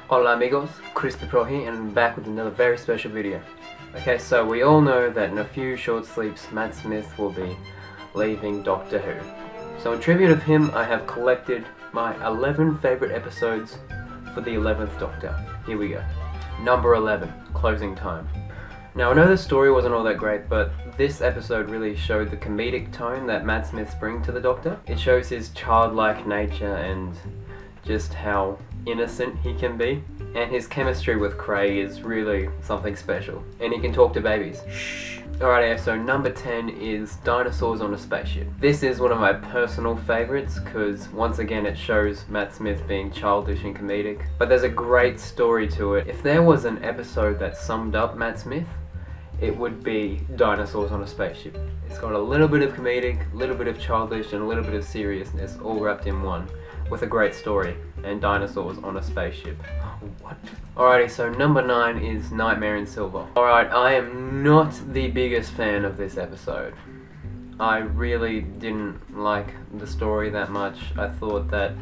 Hola amigos, Crispy Pro here and I'm back with another very special video. Okay, so we all know that in a few short sleeps Matt Smith will be leaving Doctor Who. So in tribute of him I have collected my 11 favourite episodes for the 11th Doctor. Here we go. Number 11, Closing Time. Now I know the story wasn't all that great, but this episode really showed the comedic tone that Matt Smith brings to the Doctor. It shows his childlike nature and just how innocent he can be, and his chemistry with Craig is really something special, and he can talk to babies. Shh. Alright, so number 10 is Dinosaurs on a Spaceship. This is one of my personal favourites because once again it shows Matt Smith being childish and comedic, but there's a great story to it. If there was an episode that summed up Matt Smith, it would be Dinosaurs on a Spaceship. It's got a little bit of comedic, a little bit of childish, and a little bit of seriousness all wrapped in one, with a great story, and dinosaurs on a spaceship. What? Alrighty, so number 9 is Nightmare in Silver. Alright, I am not the biggest fan of this episode. I really didn't like the story that much. I thought that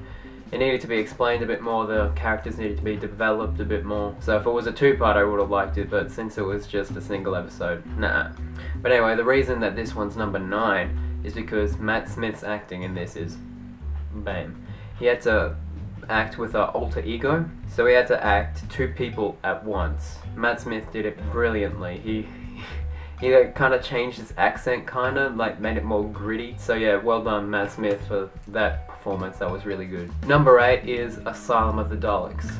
it needed to be explained a bit more, the characters needed to be developed a bit more. So if it was a two-part I would have liked it, but since it was just a single episode, nah. But anyway, the reason that this one's number 9 is because Matt Smith's acting in this is bam. He had to act with an alter ego, so he had to act two people at once. Matt Smith did it brilliantly. He kind of changed his accent, like made it more gritty. So yeah, well done Matt Smith for that performance, that was really good. Number 8 is Asylum of the Daleks.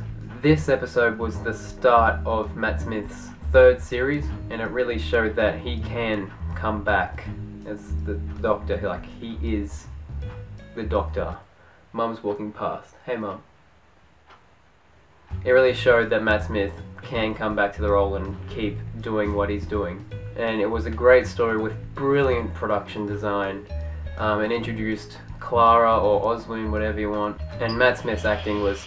This episode was the start of Matt Smith's 3rd series, and it really showed that he can come back as the Doctor, like he is the Doctor. Mum's walking past. Hey Mum. It really showed that Matt Smith can come back to the role and keep doing what he's doing. And it was a great story with brilliant production design, and introduced Clara or Oswin, whatever you want. And Matt Smith's acting was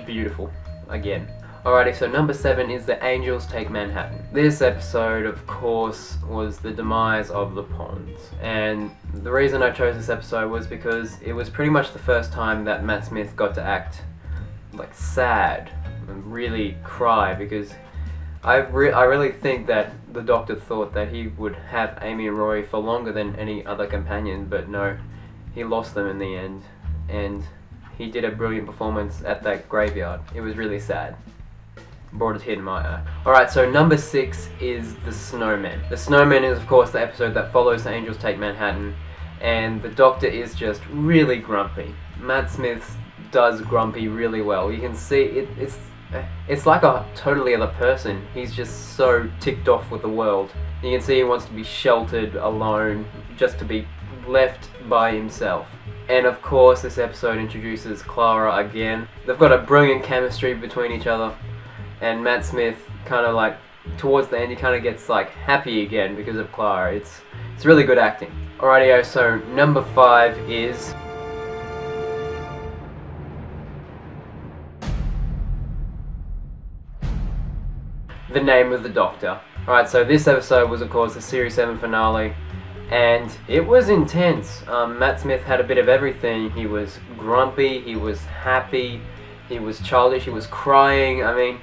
beautiful, again. Alrighty, so number 7 is The Angels Take Manhattan. This episode, of course, was the demise of the Ponds. And the reason I chose this episode was because it was pretty much the first time that Matt Smith got to act like sad and really cry, because I really think that the Doctor thought that he would have Amy and Rory for longer than any other companion, but no, he lost them in the end, and he did a brilliant performance at that graveyard. It was really sad. Brought a tear to my eye. Alright, so number 6 is The Snowman. The Snowman is of course the episode that follows The Angels Take Manhattan, and the Doctor is just really grumpy. Matt Smith does grumpy really well. You can see it's like a totally other person. He's just so ticked off with the world. You can see he wants to be sheltered, alone, just to be left by himself. And of course this episode introduces Clara again. They've got a brilliant chemistry between each other. And Matt Smith kind of like, towards the end, he kind of gets like happy again because of Clara. It's really good acting. Alrighty, so number 5 is The Name of the Doctor. Alright, so this episode was of course the Series 7 finale, and it was intense. Matt Smith had a bit of everything. He was grumpy, he was happy, he was childish, he was crying. I mean,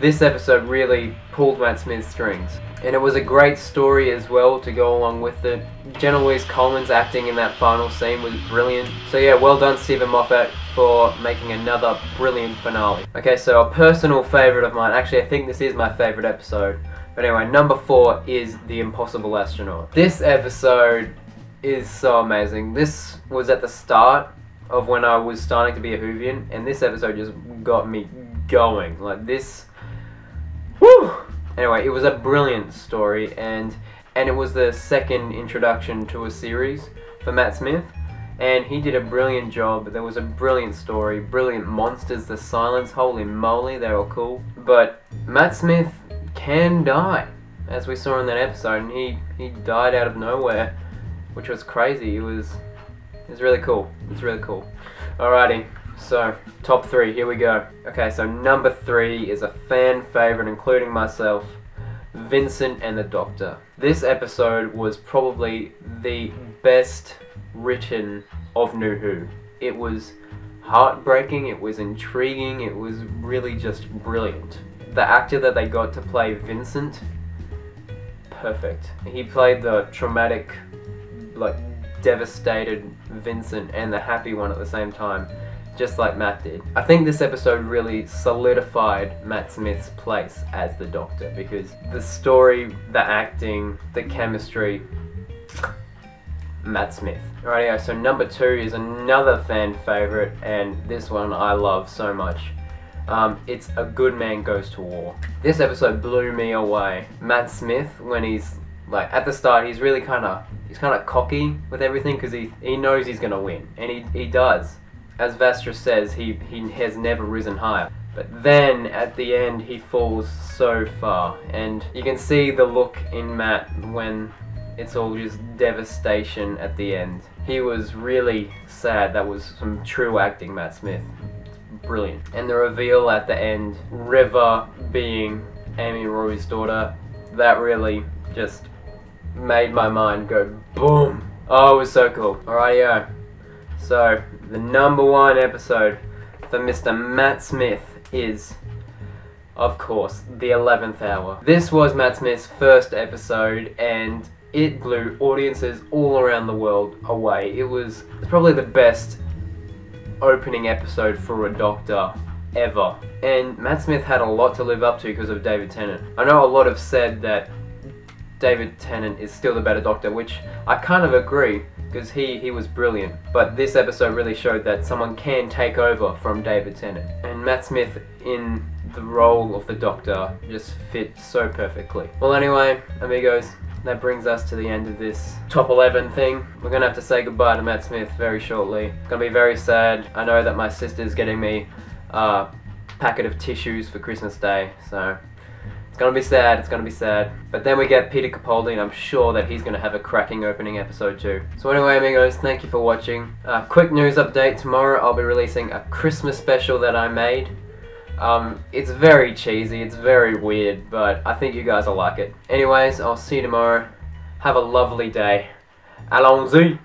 this episode really pulled Matt Smith's strings. And it was a great story as well to go along with it. Jenna Louise Coleman's acting in that final scene was brilliant. So yeah, well done Stephen Moffat for making another brilliant finale. Okay, so a personal favourite of mine, actually I think this is my favourite episode. But anyway, number 4 is The Impossible Astronaut. This episode is so amazing. This was at the start of when I was starting to be a Whovian, and this episode just got me going. Like this... Woo! Anyway, it was a brilliant story, and it was the second introduction to a series for Matt Smith, and he did a brilliant job. There was a brilliant story, brilliant monsters, the silence, holy moly, they were cool. But Matt Smith can die, as we saw in that episode, and he died out of nowhere, which was crazy. It was really cool. It's really cool. Alrighty. So, top 3, here we go. Okay, so number 3 is a fan favourite, including myself, Vincent and the Doctor. This episode was probably the best written of New Who. It was heartbreaking, it was intriguing, it was really just brilliant. The actor that they got to play Vincent, perfect. He played the traumatic, like, devastated Vincent and the happy one at the same time, just like Matt did. I think this episode really solidified Matt Smith's place as the Doctor, because the story, the acting, the chemistry, Matt Smith. Alrighty, so number 2 is another fan favorite, and this one I love so much. It's A Good Man Goes to War. This episode blew me away. Matt Smith, when he's like at the start, he's really kind of cocky with everything because he knows he's gonna win, and he does. As Vastra says, he has never risen higher. But then at the end, he falls so far, and you can see the look in Matt when it's all just devastation at the end. He was really sad. That was some true acting, Matt Smith. Brilliant. And the reveal at the end, River being Amy Rory's daughter, that really just made my mind go boom. Oh, it was so cool. Alrighty, so the number 1 episode for Mr. Matt Smith is, of course, The 11th Hour. This was Matt Smith's first episode, and it blew audiences all around the world away. It was probably the best opening episode for a Doctor ever. And Matt Smith had a lot to live up to because of David Tennant. I know a lot have said that David Tennant is still the better Doctor, which I kind of agree, because he was brilliant. But this episode really showed that someone can take over from David Tennant. And Matt Smith in the role of the Doctor just fit so perfectly. Well, anyway, amigos, that brings us to the end of this top 11 thing. We're gonna have to say goodbye to Matt Smith very shortly. It's gonna be very sad. I know that my sister's getting me a packet of tissues for Christmas Day, so it's gonna be sad, it's gonna be sad. But then we get Peter Capaldi, and I'm sure that he's gonna have a cracking opening episode too. So anyway, amigos, thank you for watching. Quick news update, tomorrow I'll be releasing a Christmas special that I made. It's very cheesy, it's very weird, but I think you guys will like it. Anyways, I'll see you tomorrow. Have a lovely day. Allons-y!